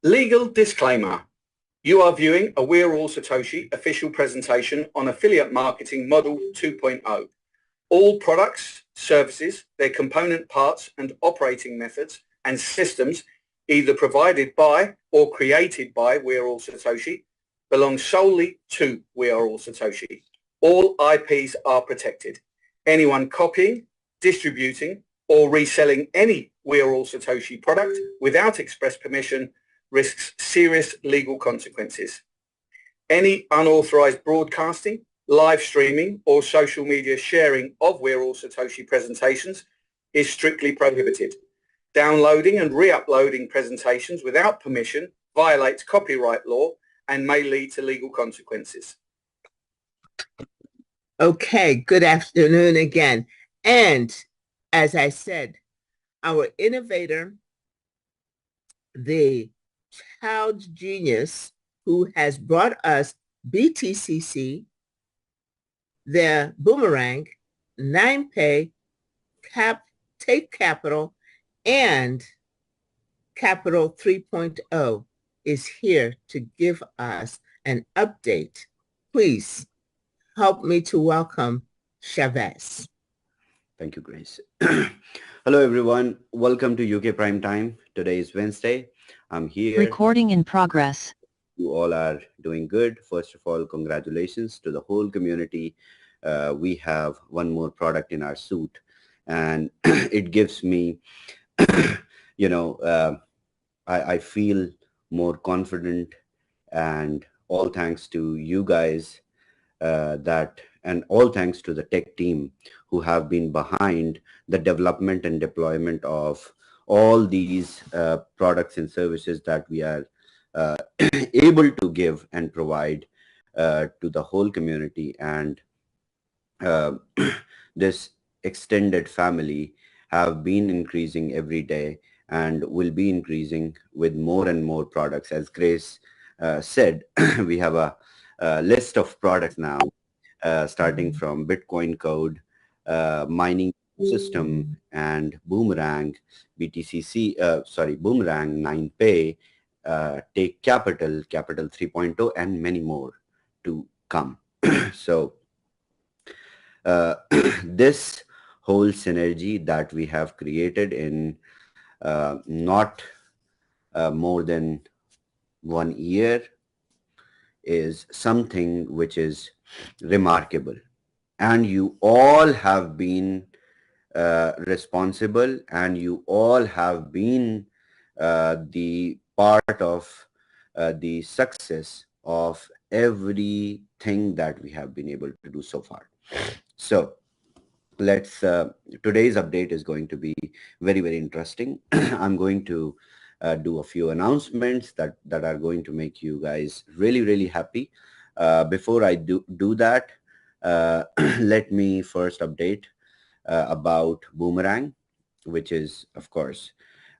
Legal disclaimer. You are viewing a We Are All Satoshi official presentation on Affiliate Marketing Model 2.0. All products, services, their component parts and operating methods and systems either provided by or created by We Are All Satoshi belong solely to We Are All Satoshi. All IPs are protected. Anyone copying, distributing or reselling any We Are All Satoshi product without express permission risks serious legal consequences. Any unauthorized broadcasting, live streaming or social media sharing of We Are All Satoshi presentations is strictly prohibited. Downloading and re-uploading presentations without permission violates copyright law and may lead to legal consequences. Okay, good afternoon again. And as I said, our innovator, the child genius who has brought us BTCC, the Boomerang, 9Pay, Take Capital, and Capital 3.0 is here to give us an update. Please help me to welcome SHAVEZ. Thank you, Grace. Hello, everyone. Welcome to UK Prime Time. Today is Wednesday. I'm here. Recording in progress. You all are doing good. First of all, congratulations to the whole community. We have one more product in our suite, and it gives me, I feel more confident, and all thanks to you guys and all thanks to the tech team who have been behind the development and deployment of all these products and services that we are able to give and provide to the whole community. And this extended family have been increasing every day and will be increasing with more and more products. As Grace said, we have a list of products now, starting from Bitcoin code, mining system, and Boomerang, Boomerang 9Pay, Take Capital, Capital 3.0, and many more to come. So this whole synergy that we have created in not more than 1 year is something which is remarkable, and you all have been responsible, and you all have been the part of the success of everything that we have been able to do so far. So let's today's update is going to be very, very interesting. I'm going to do a few announcements that are going to make you guys really, really happy. Before I do that, let me first update about Boomerang, which is, of course,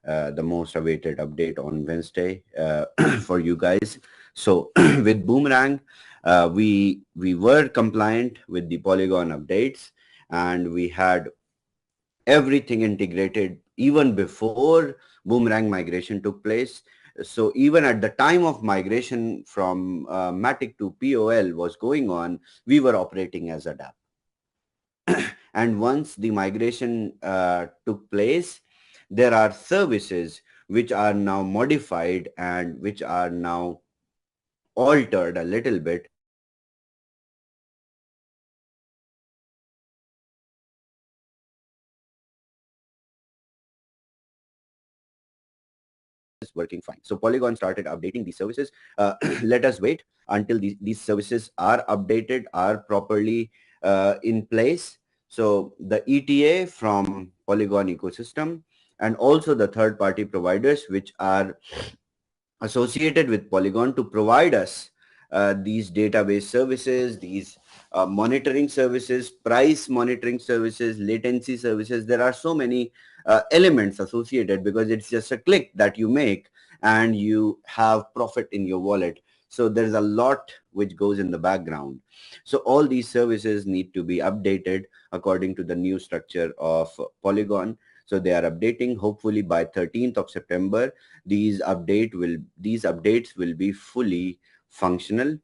the most awaited update on Wednesday for you guys. So with Boomerang, we were compliant with the Polygon updates, and we had everything integrated even before Boomerang migration took place. So even at the time of migration from Matic to POL was going on, we were operating as a DApp. And once the migration took place, there are services which are now modified and which are now altered a little bit. Working fine. So Polygon started updating these services. Let us wait until these services are updated, are properly in place. So the ETA from Polygon ecosystem and also the third-party providers which are associated with Polygon to provide us these database services, these monitoring services, price monitoring services, latency services. There are so many elements associated, because it's just a click that you make and you have profit in your wallet. So there's a lot which goes in the background. So all these services need to be updated according to the new structure of Polygon. So they are updating. Hopefully by 13th of September, these updates will be fully functional,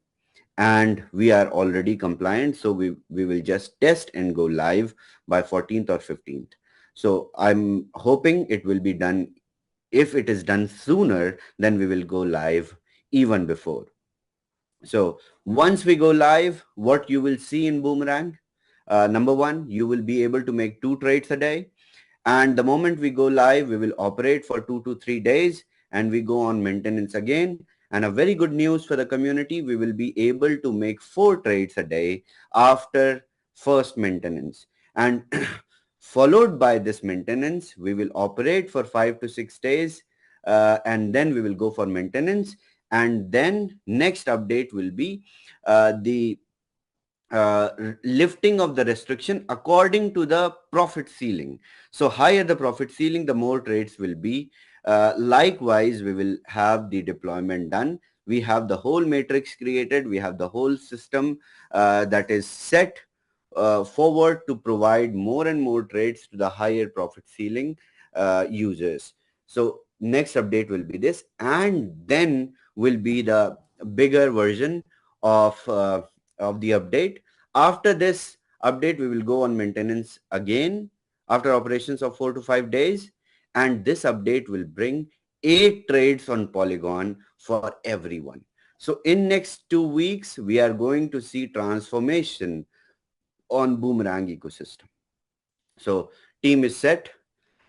and we are already compliant. So we will just test and go live by 14th or 15th. So I'm hoping it will be done. If it is done sooner, then we will go live even before. So once we go live, what you will see in Boomerang, number one, you will be able to make 2 trades a day. And the moment we go live, we will operate for 2 to 3 days and we go on maintenance again. And a very good news for the community, we will be able to make 4 trades a day after first maintenance. And followed by this maintenance, we will operate for 5 to 6 days and then we will go for maintenance. And then next update will be the lifting of the restriction according to the profit ceiling. So higher the profit ceiling, the more trades will be. Likewise, we will have the deployment done. We have the whole matrix created. We have the whole system that is set forward to provide more and more trades to the higher profit ceiling users. So next update will be this, and then will be the bigger version of the update. After this update, we will go on maintenance again after operations of 4 to 5 days, and this update will bring 8 trades on Polygon for everyone. So in next 2 weeks, we are going to see transformation on Boomerang ecosystem. So team is set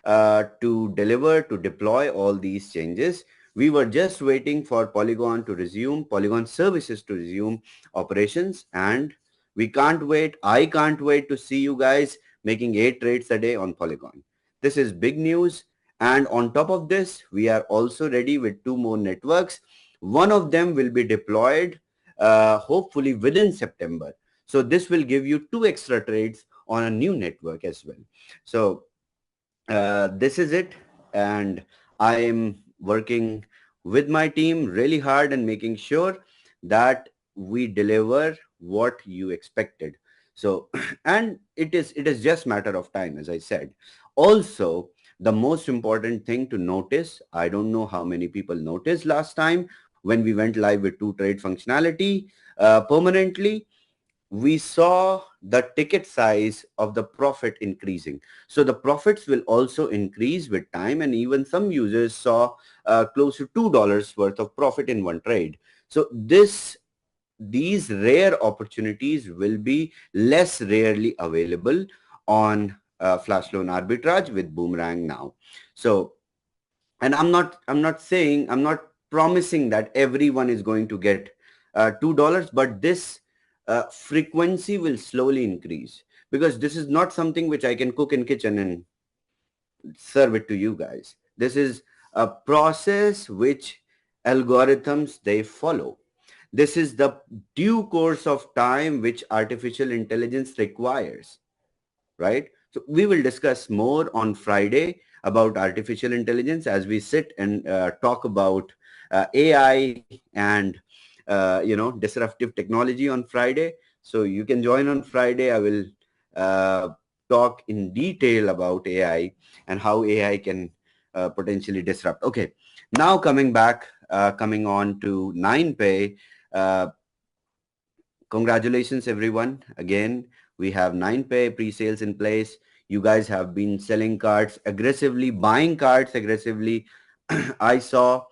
to deliver, to deploy all these changes. We were just waiting for Polygon to resume, Polygon services to resume operations, and we can't wait. I can't wait to see you guys making 8 trades a day on Polygon. This is big news. And on top of this, we are also ready with 2 more networks. One of them will be deployed hopefully within September. So this will give you 2 extra trades on a new network as well. So this is it, and I am working with my team really hard and making sure that we deliver what you expected. So and it is just matter of time, as I said. Also, the most important thing to notice, I don't know how many people noticed last time when we went live with 2 trade functionality permanently, we saw the ticket size of the profit increasing. So the profits will also increase with time, and even some users saw close to $2 worth of profit in one trade. So these rare opportunities will be less rarely available on flash loan arbitrage with Boomerang now. So, and I'm not promising that everyone is going to get $2, but this frequency will slowly increase, because this is not something which I can cook in kitchen and serve it to you guys. This is a process which algorithms they follow. This is the due course of time which artificial intelligence requires, right? So we will discuss more on Friday about artificial intelligence as we sit and talk about AI and disruptive technology on Friday. So you can join on Friday. I will talk in detail about AI and how AI can potentially disrupt. Okay, now coming on to 9pay. Congratulations everyone. Again, we have 9pay pre-sales in place. You guys have been selling cards aggressively, buying cards aggressively. I saw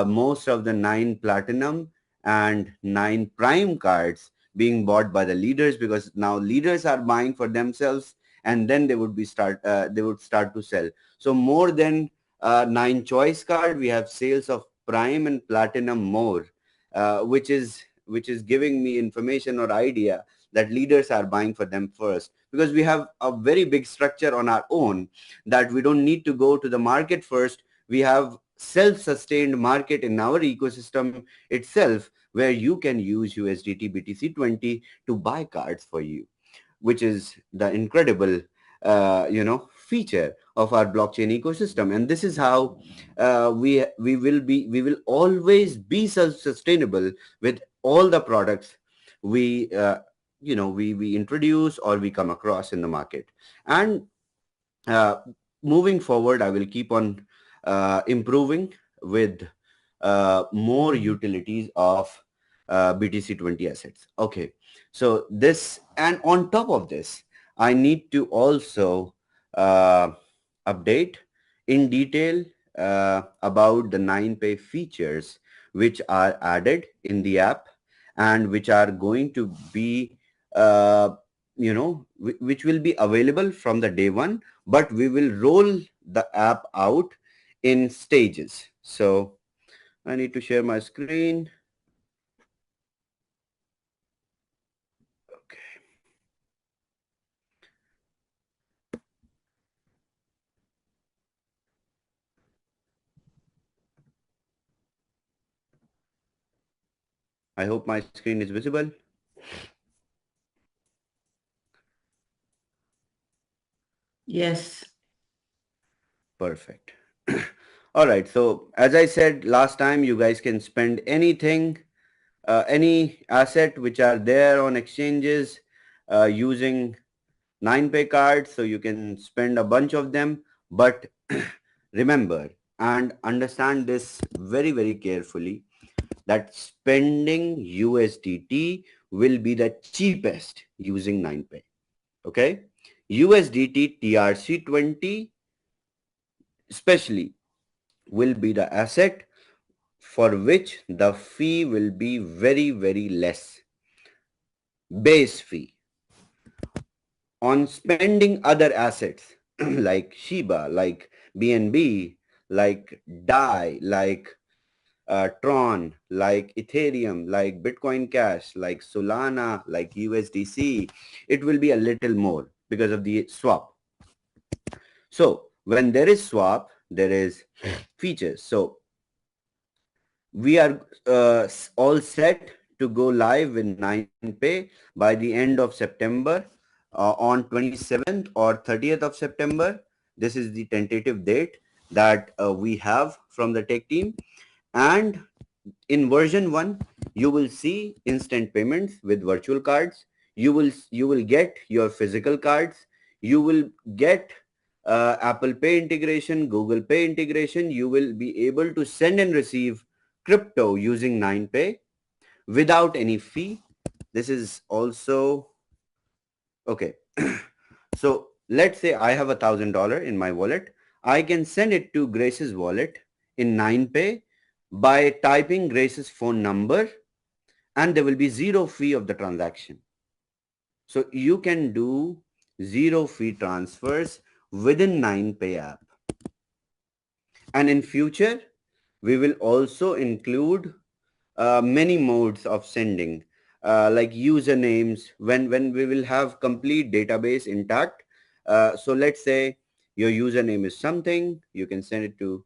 most of the 9 platinum and 9 prime cards being bought by the leaders, because now leaders are buying for themselves, and then they would start to sell. So more than 9 choice card, we have sales of prime and platinum more, which is giving me information or idea that leaders are buying for them first, because we have a very big structure on our own that we don't need to go to the market first. We have self-sustained market in our ecosystem itself, where you can use USDT BTC20 to buy cards for you, which is the incredible feature of our blockchain ecosystem. And this is how we will always be self-sustainable with all the products we introduce or we come across in the market. And moving forward, I will keep on improving with more utilities of BTC20 assets. Okay, so this, and on top of this, I need to also update in detail about the 9pay features which are added in the app and which are going to be which will be available from the day one, but we will roll the app out in stages. So I need to share my screen. Okay. I hope my screen is visible. Yes. Perfect. All right. So as I said last time, you guys can spend anything, any asset which are there on exchanges using 9pay cards. So you can spend a bunch of them. But remember and understand this very, very carefully, that spending USDT will be the cheapest using 9pay. Okay. USDT TRC20 especially will be the asset for which the fee will be very, very less. Base fee. On spending other assets like Shiba, like BNB, like DAI, like Tron, like Ethereum, like Bitcoin Cash, like Solana, like USDC, it will be a little more because of the swap. So when there is swap, there is features. So we are all set to go live with 9pay by the end of September on 27th or 30th of September. This is the tentative date that we have from the tech team. And in version 1, you will see instant payments with virtual cards. You will get your physical cards. You will get Apple Pay integration, Google Pay integration. You will be able to send and receive crypto using 9pay without any fee. This is also okay. So let's say I have $1,000 in my wallet. I can send it to Grace's wallet in 9pay by typing Grace's phone number, and there will be zero fee of the transaction. So you can do zero fee transfers within 9pay app. And in future, we will also include many modes of sending, like usernames, when we will have complete database intact. So let's say your username is something, you can send it to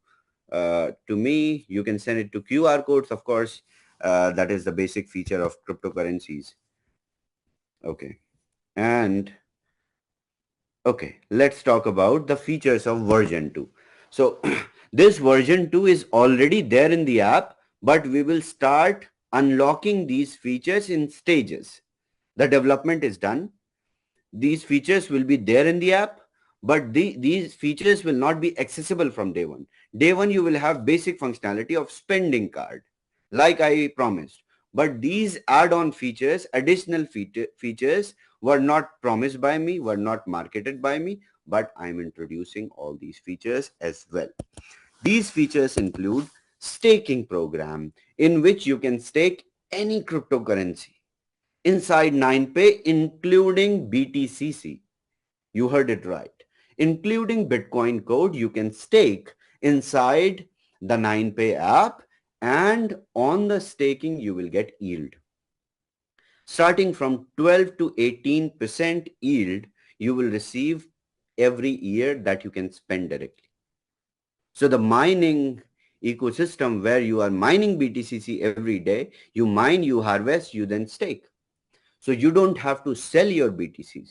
me, you can send it to QR codes, of course. That is the basic feature of cryptocurrencies. Okay. And okay, let's talk about the features of version 2. So this version 2 is already there in the app, but we will start unlocking these features in stages. The development is done. These features will be there in the app, but these features will not be accessible from day one. Day one, you will have basic functionality of spending card, like I promised. But these add-on features, additional features were not promised by me, were not marketed by me, but I'm introducing all these features as well. These features include staking program, in which you can stake any cryptocurrency inside 9pay, including BTCC. You heard it right. Including Bitcoin code, you can stake inside the 9pay app, and on the staking, you will get yield. Starting from 12 to 18% yield, you will receive every year that you can spend directly. So the mining ecosystem, where you are mining BTCC every day, you mine, you harvest, you then stake. So you don't have to sell your BTCC.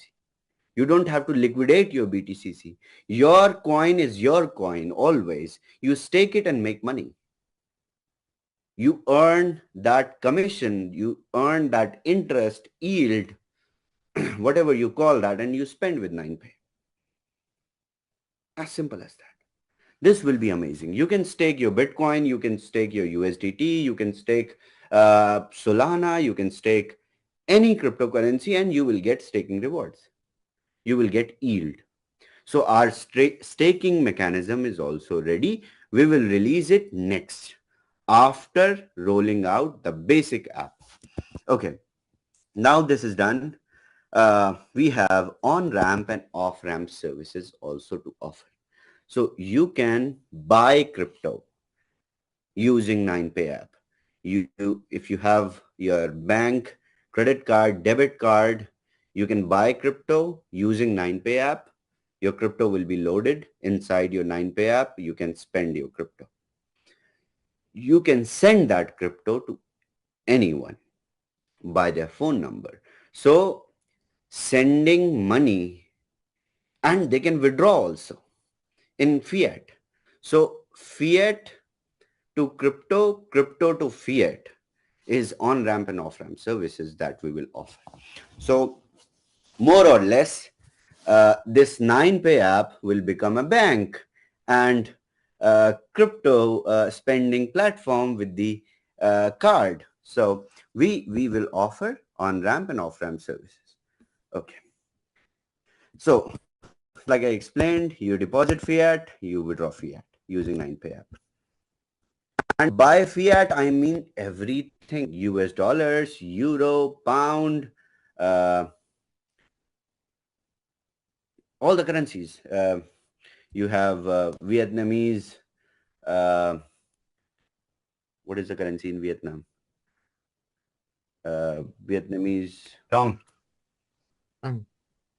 You don't have to liquidate your BTCC. Your coin is your coin always. You stake it and make money. You earn that commission, you earn that interest, yield, whatever you call that, and you spend with 9pay. As simple as that. This will be amazing. You can stake your Bitcoin, you can stake your USDT, you can stake Solana, you can stake any cryptocurrency and you will get staking rewards. You will get yield. So our staking mechanism is also ready. We will release it next after rolling out the basic app. Okay, now this is done. We have on-ramp and off-ramp services also to offer. So you can buy crypto using 9pay app. If you have your bank credit card, debit card, you can buy crypto using 9pay app. Your crypto will be loaded inside your 9pay app. You can spend your crypto. You can send that crypto to anyone by their phone number. So sending money, and they can withdraw also in fiat. So fiat to crypto, crypto to fiat is on-ramp and off-ramp services that we will offer. So more or less, this 9pay app will become a bank and crypto spending platform with the card. So we will offer on-ramp and off-ramp services. Okay. So like I explained, you deposit fiat, you withdraw fiat using 9pay app. And by fiat, I mean everything: US dollars, euro, pound, all the currencies. You have Vietnamese. What is the currency in Vietnam? Vietnamese Dong.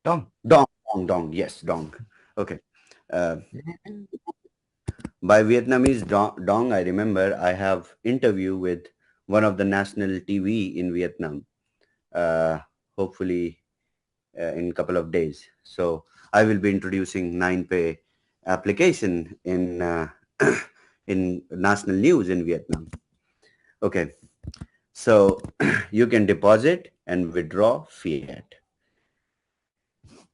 dong. Yes, dong. Okay. By Vietnamese dong, I remember I have interview with one of the national TV in Vietnam. Hopefully in a couple of days. So I will be introducing 9pay application in in national news in Vietnam. Okay, so you can deposit and withdraw fiat.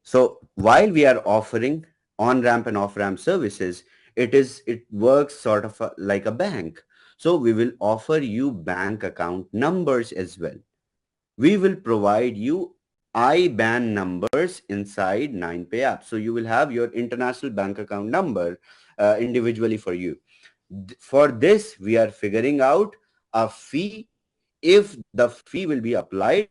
So while we are offering on-ramp and off-ramp services, it works sort of like a bank. So we will offer you bank account numbers as well. We will provide you IBAN numbers inside 9pay app. So you will have your international bank account number individually for you. For this, we are figuring out a fee. If the fee will be applied,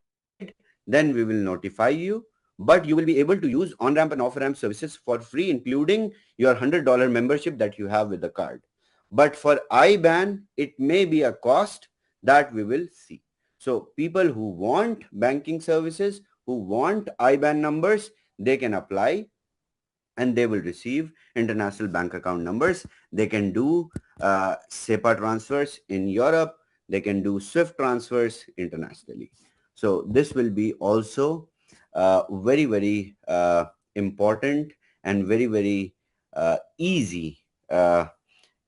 then we will notify you. But you will be able to use on-ramp and off-ramp services for free, including your $100 membership that you have with the card. But for IBAN, it may be a cost that we will see. So people who want banking services, who want IBAN numbers, they can apply and they will receive international bank account numbers. They can do SEPA transfers in Europe. They can do SWIFT transfers internationally. So this will be also very, very important and very, very easy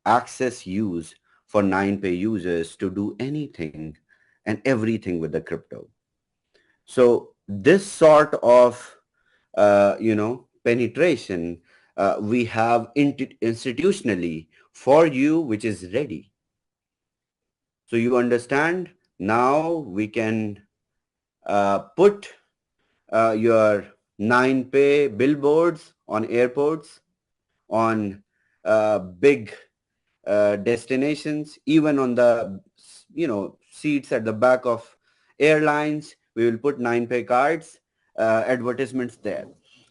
access use for 9pay users to do anything and everything with the crypto. So this sort of, penetration we have institutionally for you, which is ready. So you understand, now we can put your 9pay billboards on airports, on big destinations, even on the seats at the back of airlines. We will put 9pay cards, advertisements there.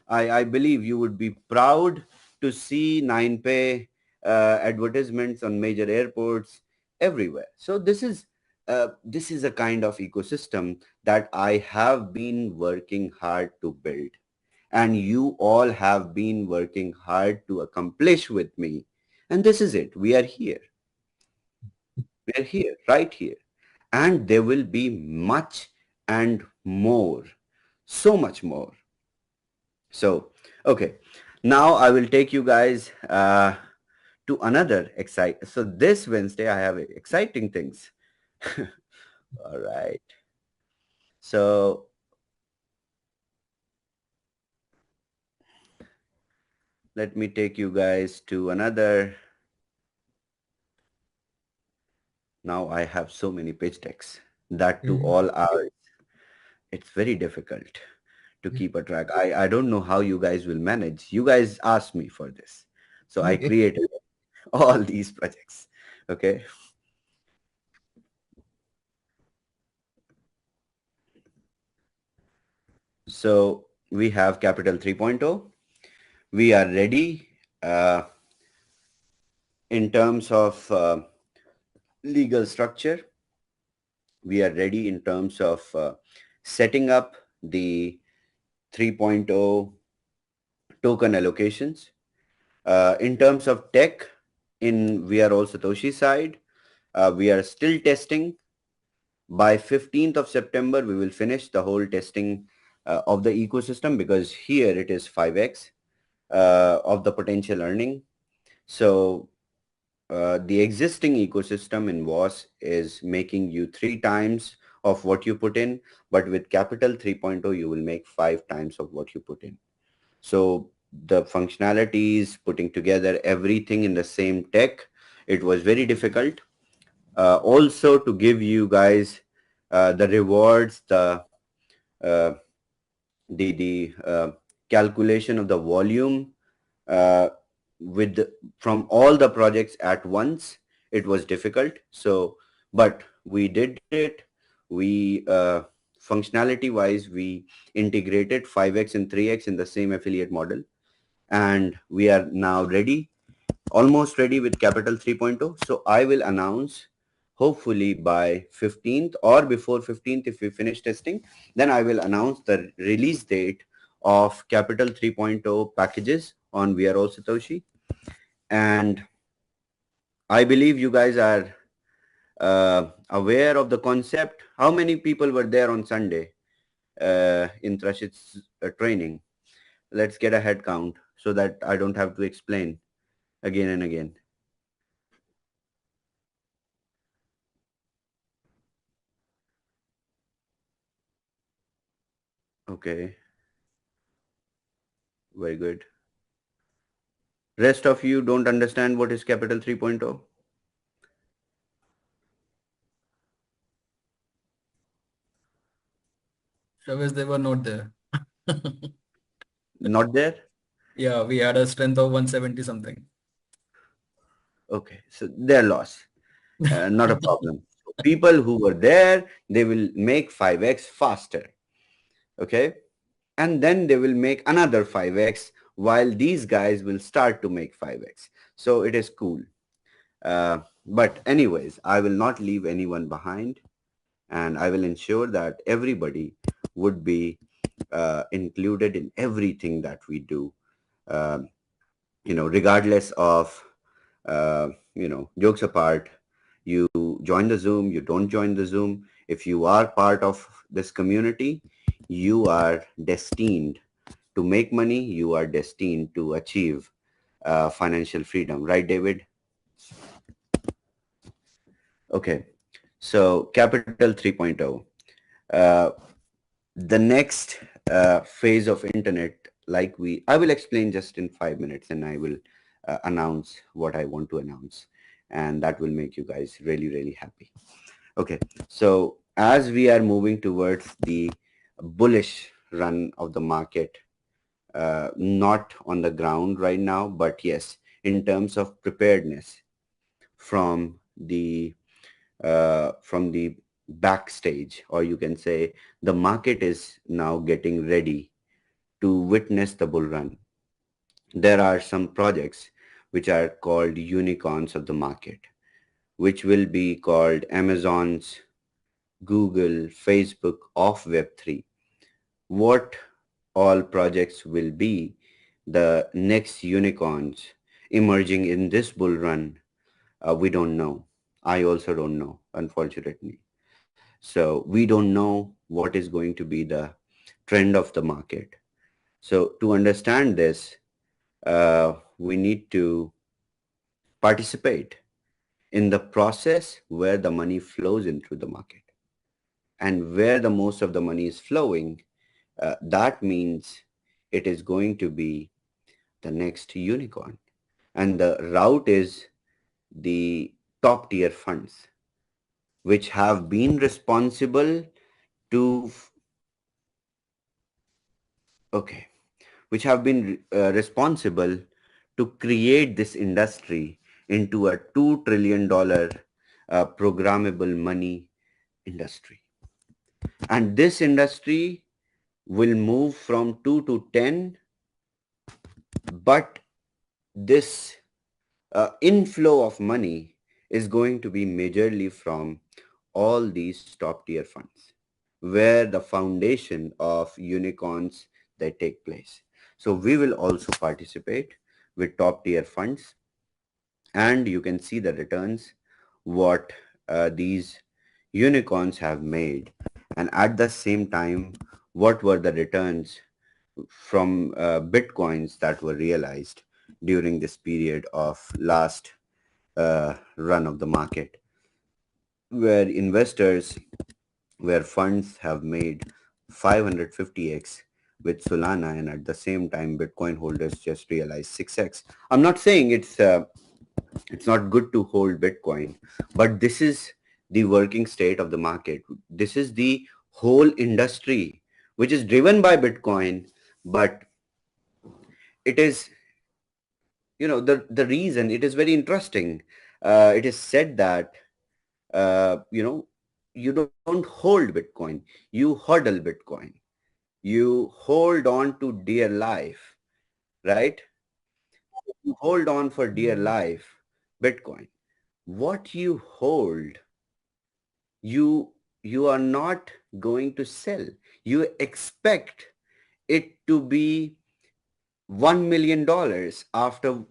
I believe you would be proud to see 9pay advertisements on major airports everywhere. So this is a kind of ecosystem that I have been working hard to build, and you all have been working hard to accomplish with me. And this is it. We are here. We are here, right here. And there will be much and more, so much more. So, okay. Now I will take you guys to another so this Wednesday I have exciting things. All right. So let me take you guys to another. Now I have so many pitch decks that to all hours. It's very difficult to keep a track. I don't know how you guys will manage. You guys asked me for this. So I created all these projects. Okay. So we have Capital 3.0. We are ready in terms of legal structure. We are ready in terms of setting up the 3.0 token allocations. In terms of tech, in We Are All Satoshi side, we are still testing. By 15th of September, we will finish the whole testing of the ecosystem, because here it is 5x of the potential earning. So the existing ecosystem in WAAS is making you 3 times of what you put in, but with Capital 3.0, you will make 5 times of what you put in. So the functionalities, putting together everything in the same tech, it was very difficult. Also to give you guys the rewards, the calculation of the volume from all the projects at once, it was difficult. So, but we did it. We functionality wise, we integrated 5x and 3x in the same affiliate model, and we are now ready, almost ready with Capital 3.0. So I will announce hopefully by 15th or before 15th. If we finish testing, then I will announce the release date of Capital 3.0 packages on We Are All Satoshi. And I believe you guys are aware of the concept. How many people were there on Sunday in Trashid's training? Let's get a head count so that I don't have to explain again and again. Okay. Very good. Rest of you don't understand what is Capital 3.0? SHAVEZ, they were not there. Not there? Yeah, we had a strength of 170 something. Okay, so their loss. Not a problem. People who were there, they will make 5x faster. Okay. And then they will make another 5x while these guys will start to make 5x. So it is cool. But anyways, I will not leave anyone behind, and I will ensure that everybody would be included in everything that we do, regardless of, jokes apart, you join the Zoom, you don't join the Zoom. If you are part of this community, you are destined to make money. You are destined to achieve financial freedom. Right, David? Okay. So Capital 3.0. The next phase of internet, I will explain just in 5 minutes, and I will announce what I want to announce, and that will make you guys really, really happy. Okay. So as we are moving towards the bullish run of the market, not on the ground right now, but yes, in terms of preparedness from the backstage, or you can say the market is now getting ready to witness the bull run. There are some projects which are called unicorns of the market, which will be called Amazon's, Google, Facebook of Web3. What all projects will be the next unicorns emerging in this bull run, we don't know. I also don't know, unfortunately. So we don't know what is going to be the trend of the market. So to understand this, we need to participate in the process where the money flows into the market. And where the most of the money is flowing, that means it is going to be the next unicorn. And the route is the top tier funds, which have been responsible to, which have been responsible to create this industry into a $2 trillion programmable money industry. And this industry will move from 2 to 10, but this inflow of money is going to be majorly from all these top tier funds, where the foundation of unicorns that take place. So we will also participate with top tier funds, and you can see the returns, what these unicorns have made, and at the same time, what were the returns from Bitcoins that were realized during this period of last run of the market, where investors, where funds have made 550x with Solana, and at the same time Bitcoin holders just realized 6x. I'm not saying it's not good to hold Bitcoin, but this is the working state of the market. This is the whole industry which is driven by Bitcoin, but it is, you know, the reason, it is very interesting. It is said that you know, you don't hold Bitcoin, you hodl Bitcoin. You hold on to dear life, right? You hold on for dear life Bitcoin. What you hold, you are not going to sell. You expect it to be $1 million after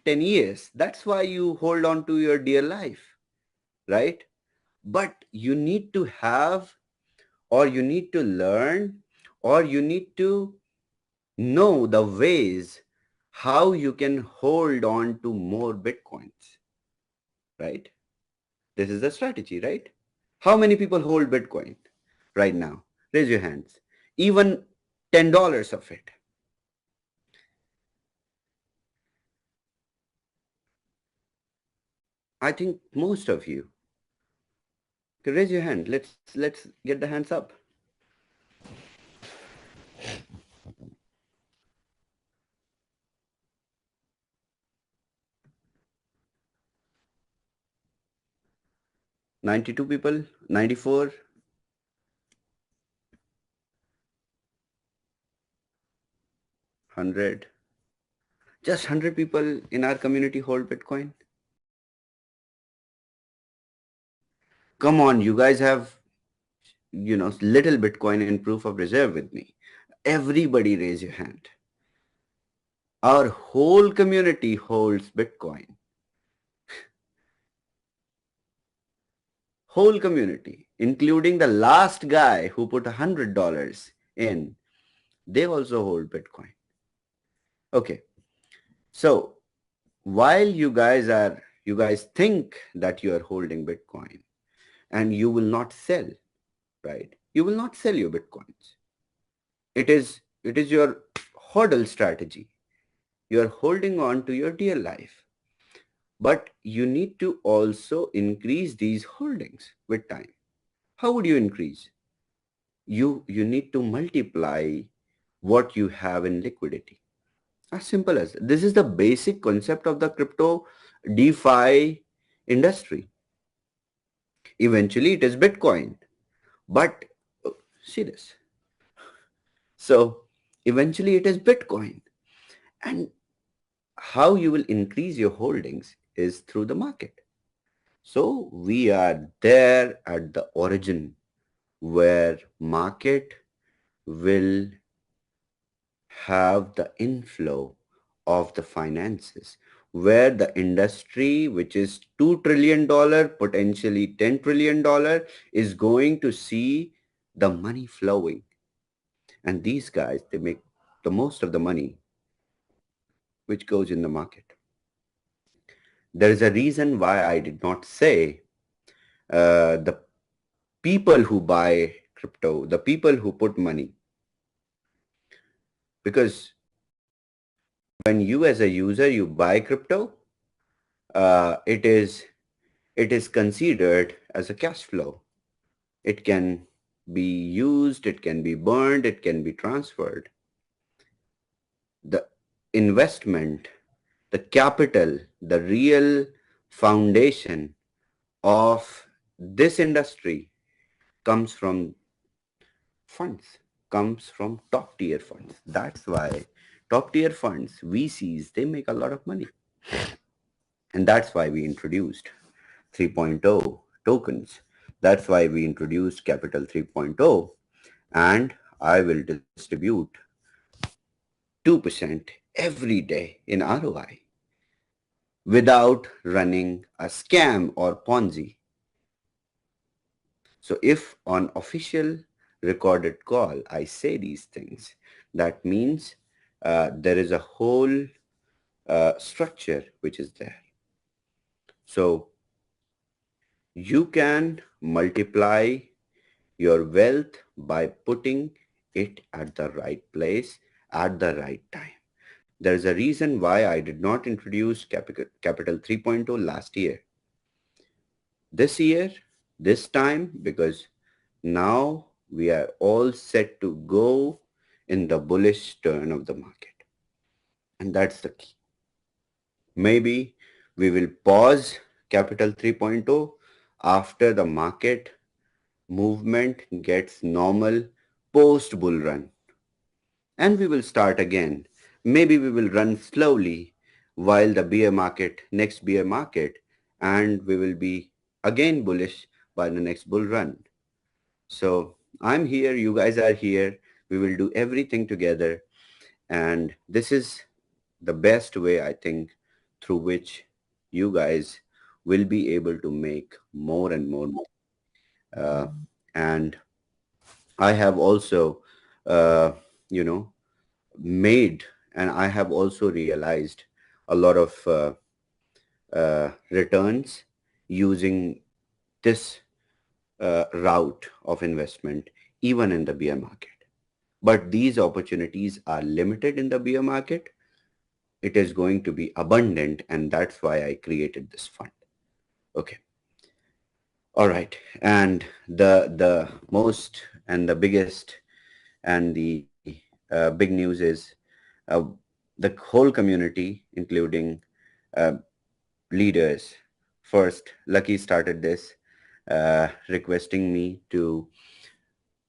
10 years. That's why you hold on to your dear life, right? But you need to have, or you need to learn, or you need to know the ways how you can hold on to more Bitcoins, right? This is the strategy, right? How many people hold Bitcoin right now? Raise your hands. Even $10 of it. I think most of you. Okay, raise your hand. Let's get the hands up. $92 people, $94. $100. Just $100 people in our community hold Bitcoin. Come on, you guys have, you know, little Bitcoin in proof of reserve with me. Everybody raise your hand. Our whole community holds Bitcoin. Whole community, including the last guy who put $100 in, they also hold Bitcoin. Okay. So while you guys think that you are holding Bitcoin and you will not sell, right? You will not sell your Bitcoins. It is your hodl strategy. You are holding on to your dear life. But you need to also increase these holdings with time. How would you increase? You need to multiply what you have in liquidity. As simple as that. This is the basic concept of the crypto DeFi industry. Eventually it is Bitcoin, but see this. So eventually it is Bitcoin, and how you will increase your holdings is through the market. So we are there at the origin where market will have the inflow of the finances, where the industry, which is $2 trillion, potentially $10 trillion, is going to see the money flowing. And these guys, they make the most of the money which goes in the market. There is a reason why I did not say the people who buy crypto, the people who put money, because when you as a user, you buy crypto, it is considered as a cash flow. It can be used, it can be burned, it can be transferred. The investment, the capital, the real foundation of this industry comes from funds, comes from top tier funds. That's why top tier funds, VCs, they make a lot of money. And that's why we introduced 3.0 tokens. That's why we introduced Capital 3.0, and I will distribute 2% every day in ROI without running a scam or Ponzi. So if on official recorded call I say these things, that means there is a whole structure which is there. So you can multiply your wealth by putting it at the right place at the right time. There is a reason why I did not introduce Capital 3.0 last year. This year, this time, because now we are all set to go in the bullish turn of the market. And that's the key. Maybe we will pause Capital 3.0 after the market movement gets normal post bull run. And we will start again. Maybe we will run slowly while the next bear market, and we will be again bullish by the next bull run. So I'm here, you guys are here. We will do everything together. And this is the best way, I think, through which you guys will be able to make more and more. And I have also, made, and I have also realized a lot of returns using this route of investment, even in the bear market. But these opportunities are limited in the bear market. It is going to be abundant, and that's why I created this fund. Okay. All right. And the most and the biggest and the big news is the whole community, including leaders. First, Lucky started this, requesting me to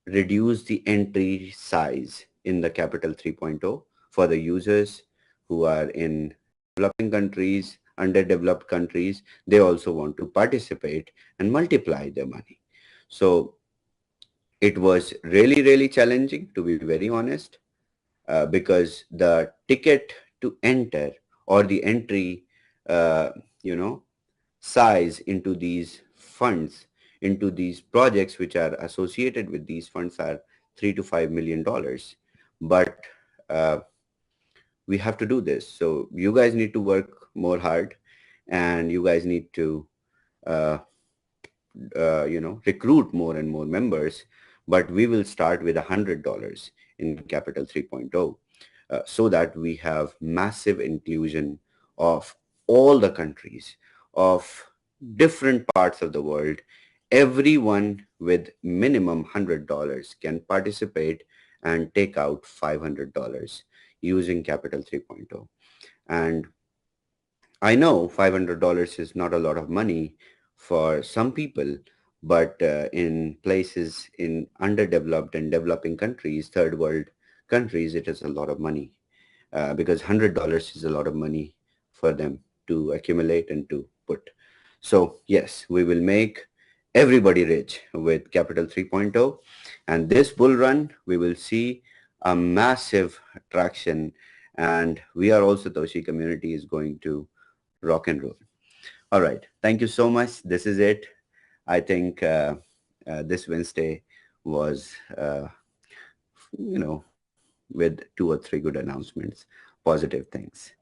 reduce the entry size in the Capital 3.0 for the users who are in developing countries, underdeveloped countries. They also want to participate and multiply their money. So it was really, really challenging, to be very honest, because the ticket to enter or the entry, size into these funds, into these projects which are associated with these funds are $3 to $5 million. But we have to do this. So you guys need to work more hard, and you guys need to, recruit more and more members. But we will start with $100 in Capital 3.0 so that we have massive inclusion of all the countries, of different parts of the world. Everyone with minimum $100 can participate and take out $500 using Capital 3.0. And I know $500 is not a lot of money for some people, but in places in underdeveloped and developing countries, third world countries, it is a lot of money because $100 is a lot of money for them to accumulate and to put. So yes, we will make everybody rich with Capital 3.0, and this bull run, we will see a massive traction, and we Are All Satoshi community is going to rock and roll. All right. Thank you so much. This is it. I think this Wednesday was, with 2 or 3 good announcements, positive things.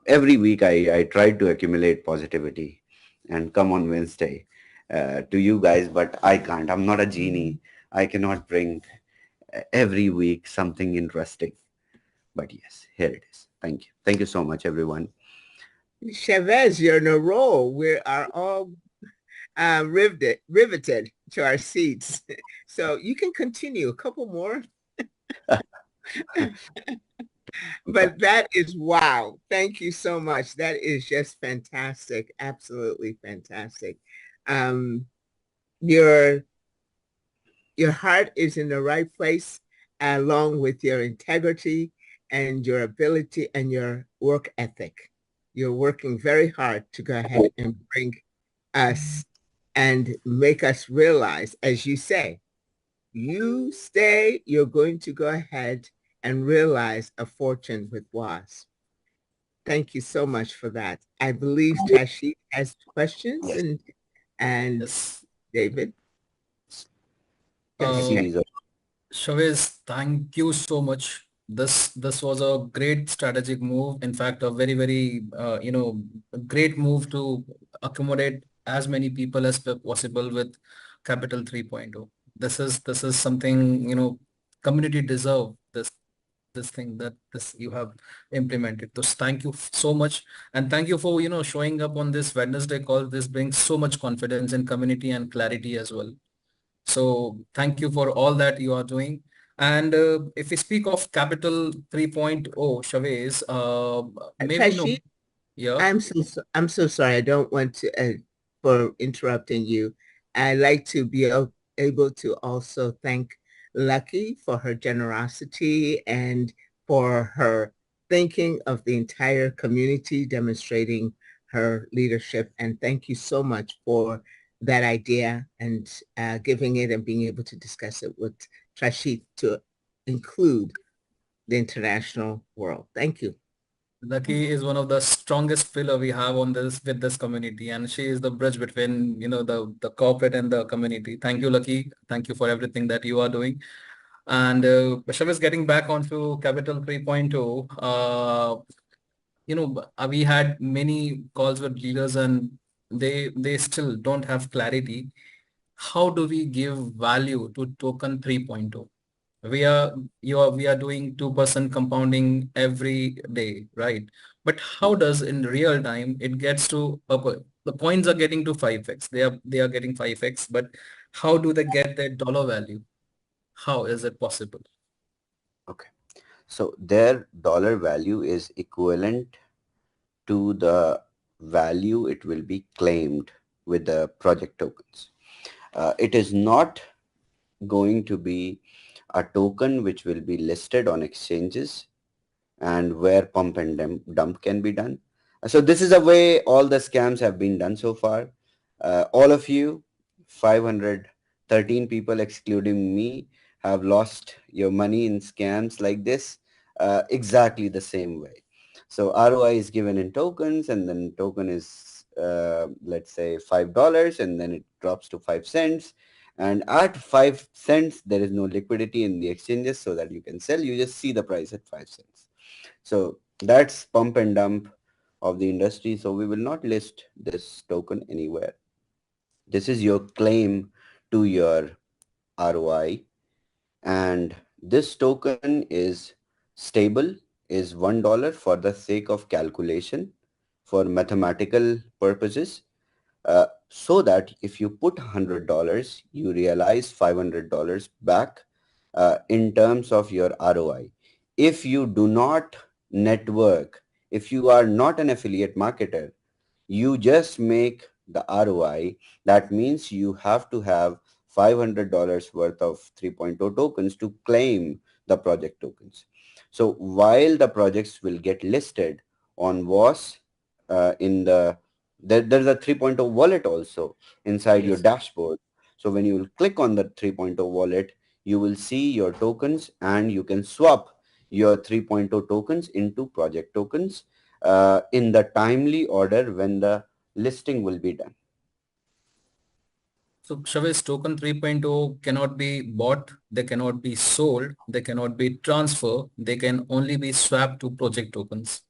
Every week I try to accumulate positivity and come on Wednesday to you guys, but I can't. I'm not a genie. I cannot bring every week something interesting. But yes, here it is. Thank you. Thank you so much, everyone. Chavez, you're in a roll. We are all riveted to our seats. So you can continue a couple more. But that is wow. Thank you so much. That is just fantastic. Absolutely fantastic. Um, your heart is in the right place along with your integrity and your ability and your work ethic. You're working very hard to go ahead and bring us and make us realize, as you say, you stay, you're going to go ahead and realize a fortune with WAS. Thank you so much for that. I believe Tashi has questions Yes. and Yes. David. Yes, Uh, series of Chavez, thank you so much. This was a great strategic move. In fact, a very a great move to accommodate as many people as possible with Capital 3.0. This is something, community deserve this thing that this you have implemented. So thank you so much, and thank you for showing up on this Wednesday call. This brings so much confidence in community and clarity as well. So thank you for all that you are doing. And if we speak of Capital 3.0, Chavez, maybe Tashi, yeah. I'm so sorry. I don't want to for interrupting you. I like to be able to also thank Lucky for her generosity and for her thinking of the entire community, demonstrating her leadership. And thank you so much for that idea and giving it and being able to discuss it with Trashit to include the international world. Thank you. Lucky is one of the strongest pillar we have on this with this community, and she is the bridge between the corporate and the community. Thank you, Lucky. Thank you for everything that you are doing. And Chavez, getting back onto Capital 3.0, we had many calls with leaders and they still don't have clarity. How do we give value to token 3.0? We are doing 2% compounding every day, right? But how does in real time it gets to the coins are getting to 5x, they are getting 5x, but how do they get their dollar value? How is it possible? okay. So their dollar value is equivalent to the value it will be claimed with the project tokens. It is not going to be a token which will be listed on exchanges and where pump and dump can be done. So this is the way all the scams have been done so far. All of you, 513 people excluding me, have lost your money in scams like this exactly the same way. So ROI is given in tokens, and then token is let's say $5, and then it drops to 5 cents. And at 5 cents, there is no liquidity in the exchanges so that you can sell. You just see the price at 5 cents. So that's pump and dump of the industry. So we will not list this token anywhere. This is your claim to your ROI. And this token is stable, is $1 for the sake of calculation for mathematical purposes. So that if you put $100, you realize $500 back in terms of your ROI. If you do not network, if you are not an affiliate marketer, you just make the ROI. That means you have to have $500 worth of 3.0 tokens to claim the project tokens. So while the projects will get listed on WAS in there's a 3.0 wallet also inside your Yes. dashboard. So when you will click on the 3.0 wallet, you will see your tokens and you can swap your 3.0 tokens into project tokens in the timely order when the listing will be done. So Chavez, token 3.0 cannot be bought, they cannot be sold, they cannot be transferred, they can only be swapped to project tokens.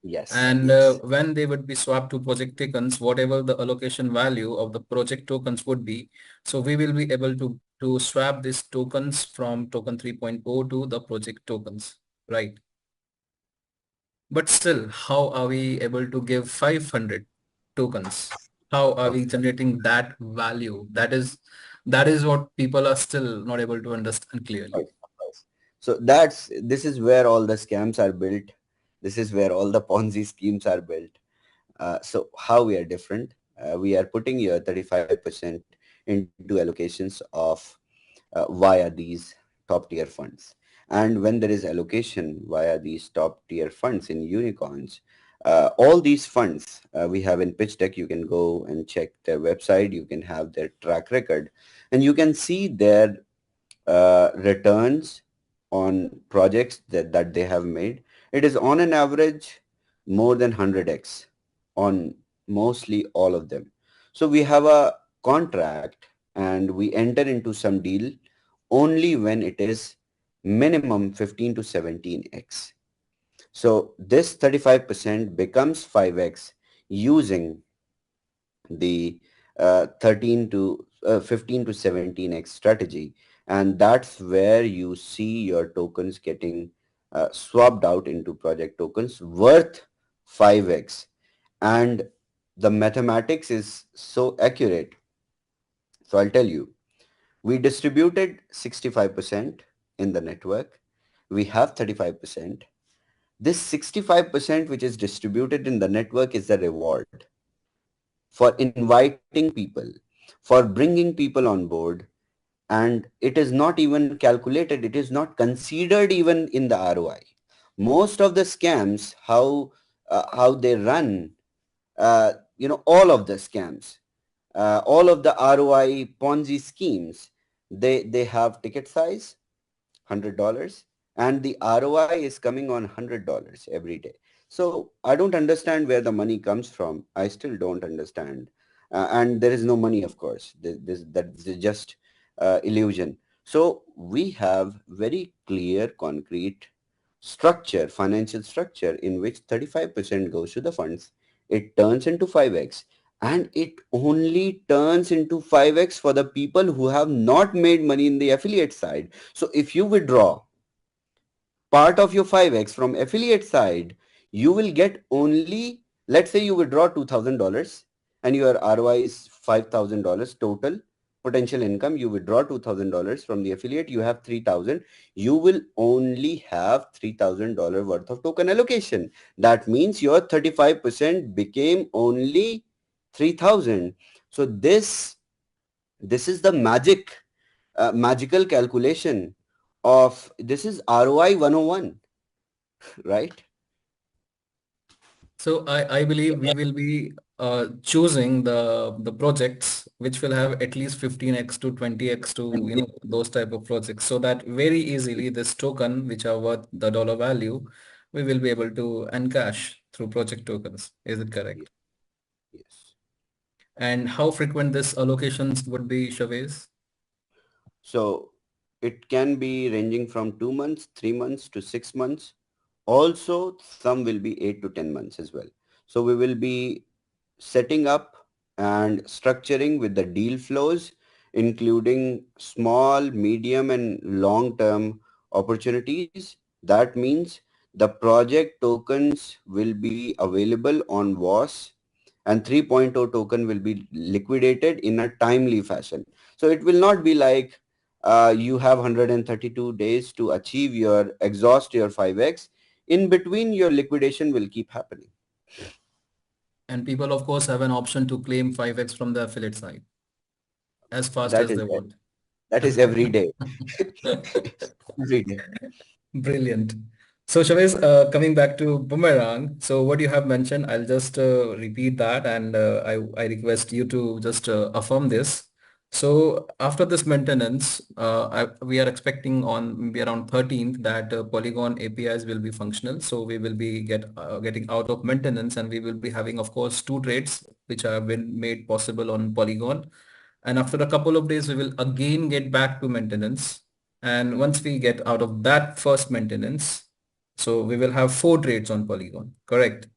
Yes, And yes. when they would be swapped to project tokens, whatever the allocation value of the project tokens would be, so we will be able to swap these tokens from token 3.0 to the project tokens, right? But still, how are we able to give 500 tokens? How are we generating that value? That is what people are still not able to understand clearly. Of course. So this is where all the scams are built. This is where all the Ponzi schemes are built. So how we are different? We are putting your 35% into allocations of via these top tier funds. And when there is allocation via these top tier funds in unicorns, all these funds we have in pitch deck, you can go and check their website, you can have their track record, and you can see their returns on projects that they have made. It is on an average more than 100x on mostly all of them. So we have a contract and we enter into some deal only when it is minimum 15 to 17x. So this 35% becomes 5x using the 15 to 17x strategy, and that's where you see your tokens getting swapped out into project tokens worth 5x. And the mathematics is so accurate. So I'll tell you, we distributed 65% in the network. We have 35%. This 65% which is distributed in the network is the reward for inviting people, for bringing people on board, and it is not even calculated, it is not considered even in the ROI. Most of the scams, how they run, all of the scams, all of the ROI Ponzi schemes, they have ticket size $100 and the ROI is coming on $100 every day. So I don't understand where the money comes from. I still don't understand. And there is no money, of course. That's just illusion. So we have very clear, concrete structure, financial structure in which 35% goes to the funds. It turns into 5x. And it only turns into 5x for the people who have not made money in the affiliate side. So if you withdraw part of your 5x from affiliate side, you will get only, let's say you withdraw $2,000 and your ROI is $5,000 total potential income. You withdraw $2,000 from the affiliate, you have 3,000. You will only have $3,000 worth of token allocation. That means your 35% became only 3,000. So this is the magical calculation of, this is ROI 101, right? So I believe we will be choosing the projects which will have at least 15x to 20x to those type of projects, so that very easily this token which are worth the dollar value, we will be able to encash through project tokens. Is it correct? Yes. And how frequent this allocations would be, Shavez? So it can be ranging from 2 months, 3 months to 6 months. Also, some will be 8 to 10 months as well. So we will be setting up and structuring with the deal flows, including small, medium, and long-term opportunities. That means the project tokens will be available on WAAS and 3.0 token will be liquidated in a timely fashion. So it will not be like you have 132 days to achieve your exhaust your 5x. In between, your liquidation will keep happening. And people, of course, have an option to claim 5x from the affiliate side as fast That as is they want. that is every day. Every day. Brilliant. So Shavez, coming back to Boomerang, so what you have mentioned, I'll just repeat that, and I request you to just affirm this. So after this maintenance, we are expecting on maybe around 13th that Polygon APIs will be functional. So we will be getting out of maintenance, and we will be having, of course, 2 trades which have been made possible on Polygon. And after a couple of days, we will again get back to maintenance. And once we get out of that first maintenance, so we will have 4 trades on Polygon, correct?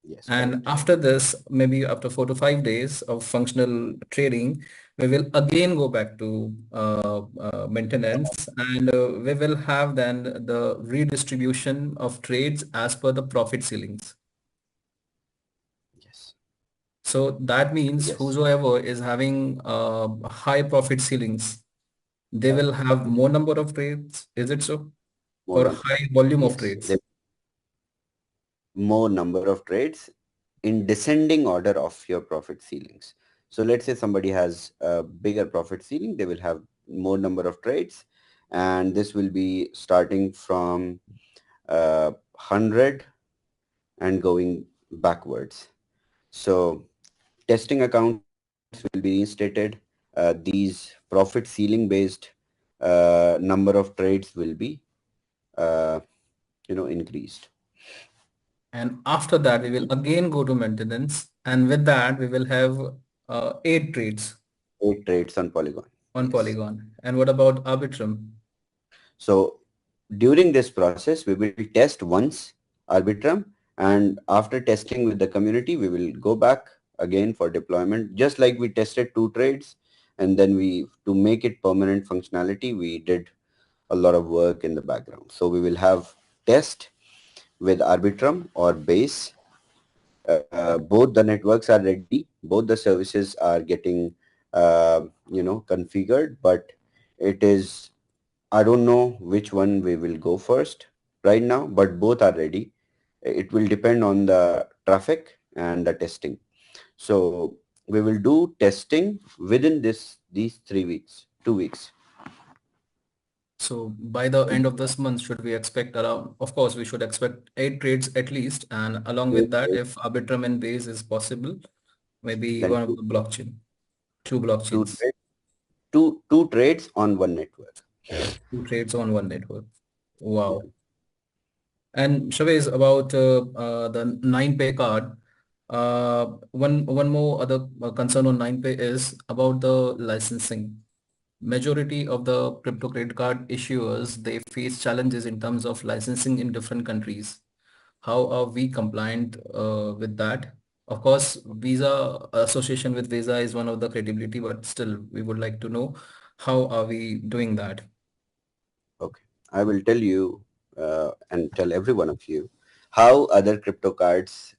Yes, And correct. after this, maybe after 4 to 5 days of functional trading, we will again go back to maintenance, and we will have then the redistribution of trades as per the profit ceilings. Yes. So that means Yes. whosoever is having high profit ceilings, they will have more number of trades. Is it so? More Or number. high volume of Yes. trades? More number of trades in descending order of your profit ceilings. So let's say somebody has a bigger profit ceiling, they will have more number of trades, and this will be starting from 100 and going backwards. So testing accounts will be reinstated. These profit ceiling based number of trades will be increased. And after that, we will again go to maintenance. And with that, we will have 8 trades 8 trades on Polygon. on Yes. Polygon. And what about Arbitrum? So during this process, we will test once Arbitrum, and after testing with the community, we will go back again for deployment, just like we tested 2 trades. And then to make it permanent functionality, we did a lot of work in the background. So we will have test with Arbitrum or Base. Both the networks are ready. Both the services are getting, configured, but it is, I don't know which one we will go first right now, but both are ready. It will depend on the traffic and the testing. So we will do testing within these 3 weeks, 2 weeks. So by the end of this month, should we expect around, of course, we should expect 8 trades at least. And along with that, if Arbitrum and Base is possible, maybe Then one of the blockchain, 2 two, blockchains, trades, two trades on one network. 2 trades on one network. Yeah. Wow. And Shavez, about the 9pay card, one more other concern on 9pay is about the licensing. Majority of the crypto credit card issuers, they face challenges in terms of licensing in different countries. How are we compliant with that? Of course, Visa association with Visa is one of the credibility, but still we would like to know how are we doing that? Okay. I will tell you and tell every one of you how other crypto cards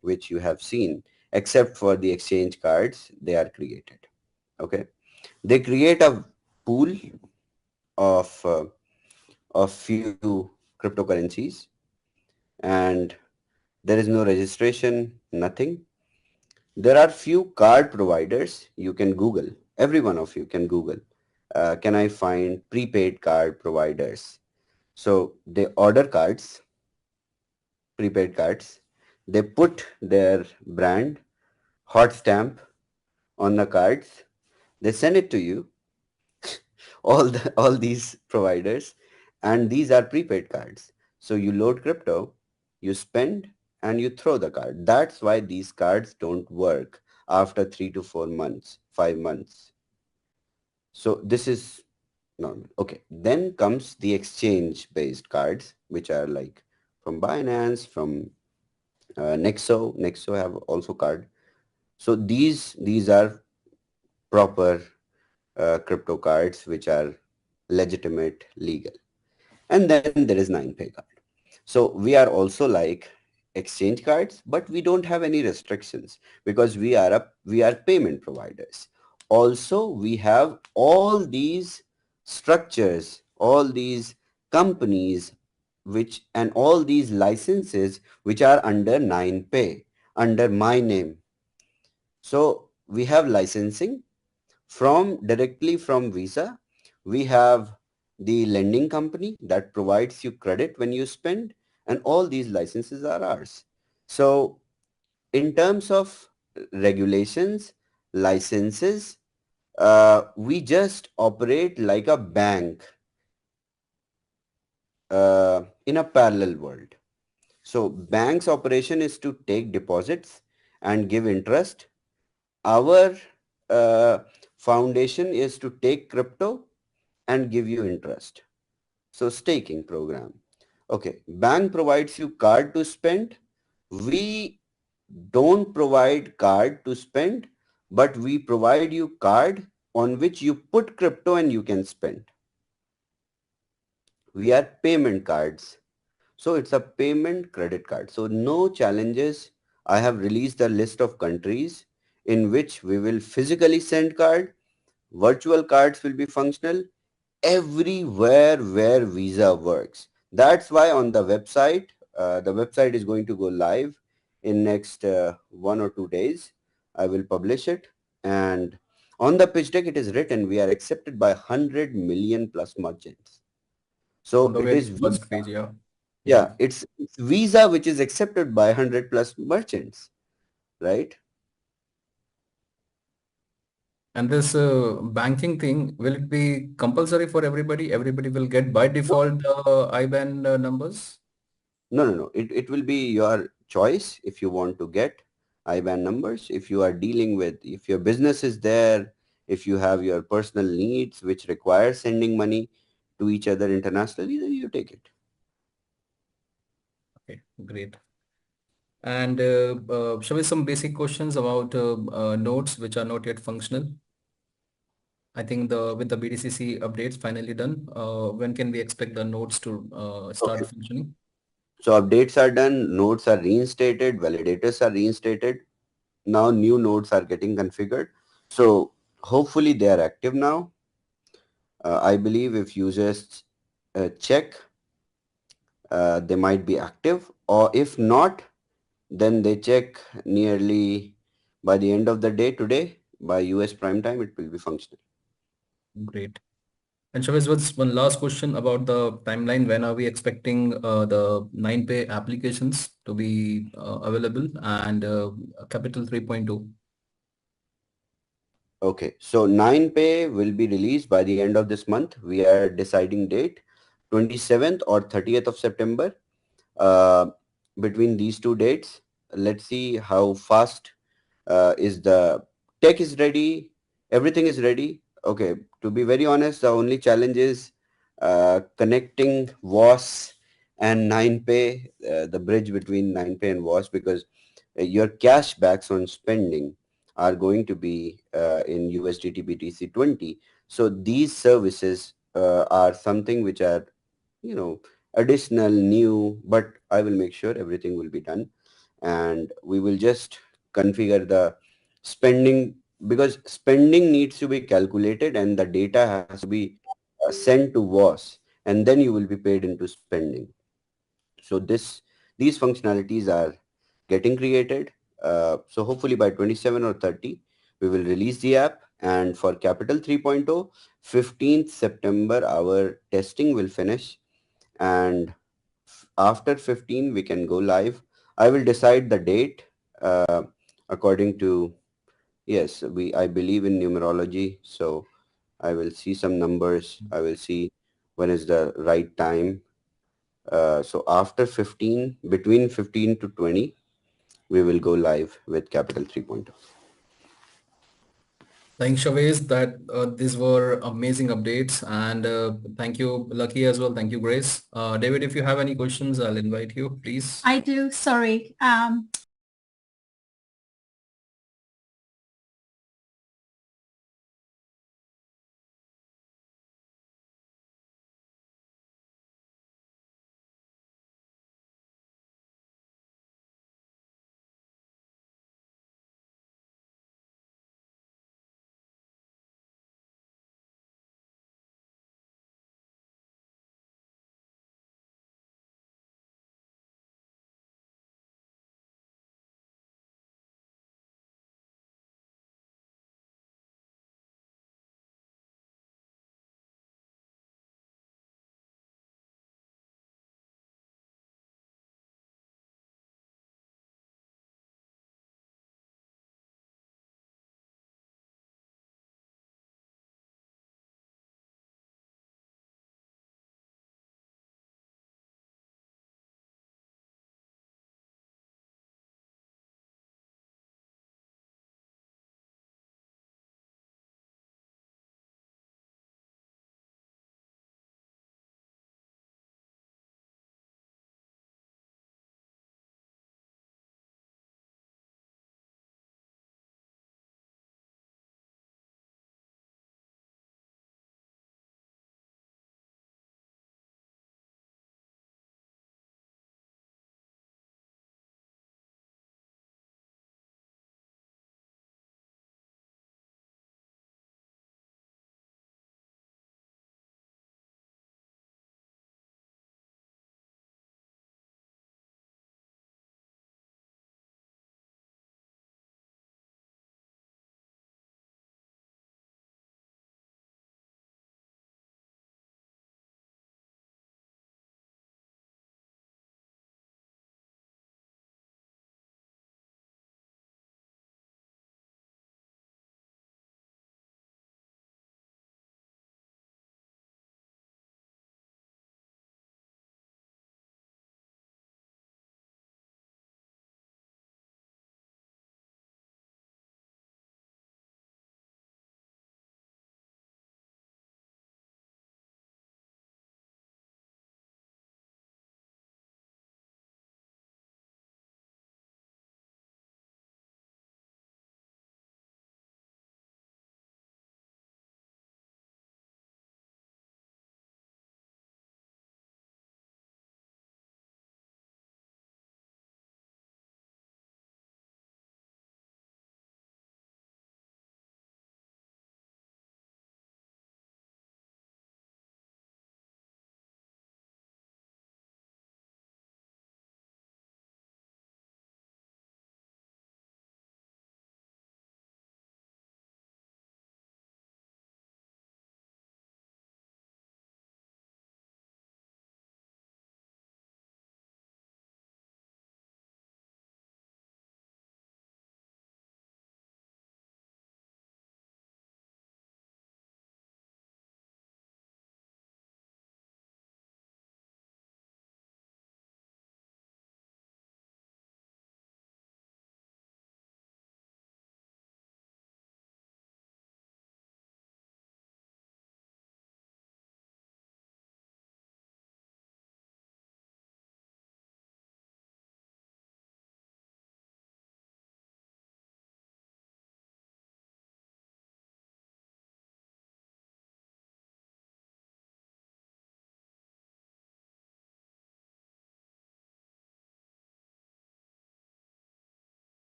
which you have seen, except for the exchange cards, they are created. Okay. They create a pool of few cryptocurrencies, and there is no registration, nothing. There are few card providers. You can Google, every one of you can Google, can I find prepaid card providers? So they order cards, prepaid cards, they put their brand, hot stamp on the cards, they send it to you, all these providers, and these are prepaid cards. So you load crypto, you spend, and you throw the card. That's why these cards don't work after 3 to 4 months, 5 months. So this is normal. Okay, then comes the exchange based cards, which are like from Binance, from Nexo have also card. So these are proper crypto cards which are legitimate, legal. And then there is 9pay card. So we are also like exchange cards, but we don't have any restrictions because we are payment providers. Also, we have all these structures, all these companies and all these licenses which are under 9pay, under my name. So we have licensing directly from Visa. We have the lending company that provides you credit when you spend, and all these licenses are ours. So in terms of regulations, licenses, we just operate like a bank in a parallel world. So bank's operation is to take deposits and give interest. Our foundation is to take crypto and give you interest. So staking program. Okay, bank provides you card to spend. We don't provide card to spend, but we provide you card on which you put crypto and you can spend. We are payment cards. So it's a payment credit card. So no challenges. I have released a list of countries in which we will physically send card. Virtual cards will be functional everywhere where Visa works. That's why on the website is going to go live in next 1 or 2 days. I will publish it, and on the pitch deck it is written we are accepted by 100 million plus merchants. On So the it very is first page, yeah. yeah, it's Visa which is accepted by 100 plus merchants, right? And this banking thing, will it be compulsory for everybody? Everybody will get by default IBAN numbers? No. It will be your choice if you want to get IBAN numbers. If you are dealing with, if your business is there, if you have your personal needs which require sending money to each other internationally, then you take it. Okay, great. And shall we some basic questions about nodes which are not yet functional? I think with the BDCC updates finally done, when can we expect the nodes to start Okay. functioning? So updates are done, nodes are reinstated, validators are reinstated. Now new nodes are getting configured. So hopefully they are active now. I believe if users check, they might be active, or if not, then they check nearly by the end of the day today, by US prime time, it will be functional. Great. And Shavez, what's one last question about the timeline? When are we expecting the 9pay applications to be available and Capital 3.2? Okay, so 9pay will be released by the end of this month. We are deciding date 27th or 30th of September. Between these two dates, let's see how fast is the tech is ready, everything is ready. Okay, to be very honest, the only challenge is connecting WAS and 9pay, the bridge between 9pay and WAS, because your cash backs on spending are going to be in USDT BTC 20. So these services are something which are, you know, additional, new, but I will make sure everything will be done, and we will just configure the spending, because spending needs to be calculated and the data has to be sent to WAS, and then you will be paid into spending. So these functionalities are getting created. So hopefully by 27 or 30, we will release the app. And for Capital 3.0, 15th September, our testing will finish. And after 15, we can go live. I will decide the date according to, yes, I believe in numerology. So I will see some numbers. I will see when is the right time. So after 15, between 15 to 20, we will go live with Capital 3.0. Thanks, Shavez. That these were amazing updates, and thank you, Lucky, as well. Thank you, Grace. David, if you have any questions, I'll invite you, please. I do. Sorry.